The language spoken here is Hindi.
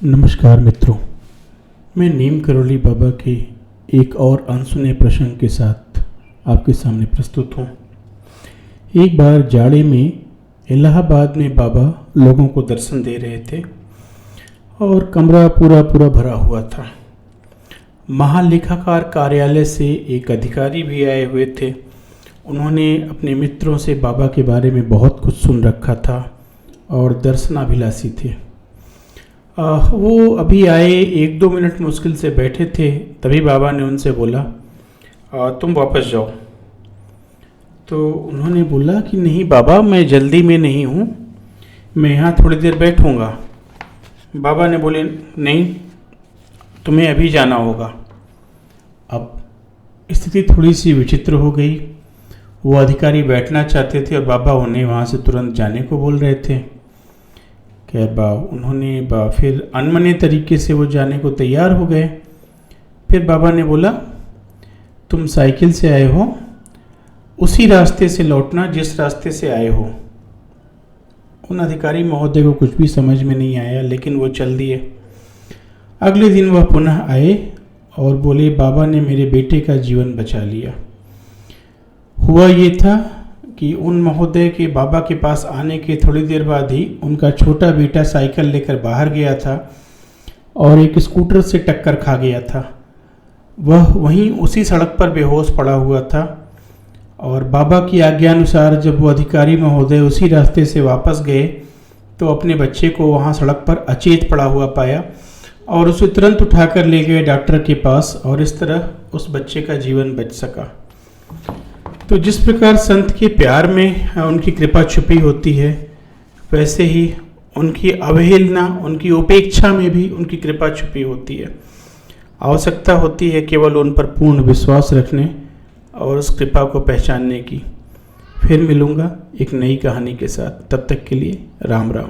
नमस्कार मित्रों, मैं नीम करोली बाबा के एक और अनसुने प्रसंग के साथ आपके सामने प्रस्तुत हूँ। एक बार जाड़े में इलाहाबाद में बाबा लोगों को दर्शन दे रहे थे और कमरा पूरा भरा हुआ था। महालेखाकार कार्यालय से एक अधिकारी भी आए हुए थे। उन्होंने अपने मित्रों से बाबा के बारे में बहुत कुछ सुन रखा था और दर्शनाभिलाषी थे। वो अभी आए, 1-2 मिनट मुश्किल से बैठे थे, तभी बाबा ने उनसे बोला तुम वापस जाओ। तो उन्होंने बोला कि नहीं बाबा, मैं जल्दी में नहीं हूँ, मैं यहाँ थोड़ी देर बैठूँगा। बाबा ने बोले नहीं, तुम्हें अभी जाना होगा। अब स्थिति थोड़ी सी विचित्र हो गई। वो अधिकारी बैठना चाहते थे और बाबा उन्हें वहाँ से तुरंत जाने को बोल रहे थे। खैर उन्होंने फिर अनमने तरीके से वो जाने को तैयार हो गए। फिर बाबा ने बोला तुम साइकिल से आए हो, उसी रास्ते से लौटना जिस रास्ते से आए हो। उन अधिकारी महोदय को कुछ भी समझ में नहीं आया, लेकिन वो चल दिए। अगले दिन वह पुनः आए और बोले बाबा ने मेरे बेटे का जीवन बचा लिया। हुआ ये था कि उन महोदय के बाबा के पास आने के थोड़ी देर बाद ही उनका छोटा बेटा साइकिल लेकर बाहर गया था और एक स्कूटर से टक्कर खा गया था। वह वहीं उसी सड़क पर बेहोश पड़ा हुआ था और बाबा की आज्ञानुसार जब वो अधिकारी महोदय उसी रास्ते से वापस गए तो अपने बच्चे को वहाँ सड़क पर अचेत पड़ा हुआ पाया और उसे तुरंत उठाकर ले गए डॉक्टर के पास और इस तरह उस बच्चे का जीवन बच सका। तो जिस प्रकार संत के प्यार में उनकी कृपा छुपी होती है, वैसे ही उनकी अवहेलना, उनकी उपेक्षा में भी उनकी कृपा छुपी होती है। आवश्यकता होती है केवल उन पर पूर्ण विश्वास रखने और उस कृपा को पहचानने की। फिर मिलूँगा एक नई कहानी के साथ, तब तक के लिए राम राम।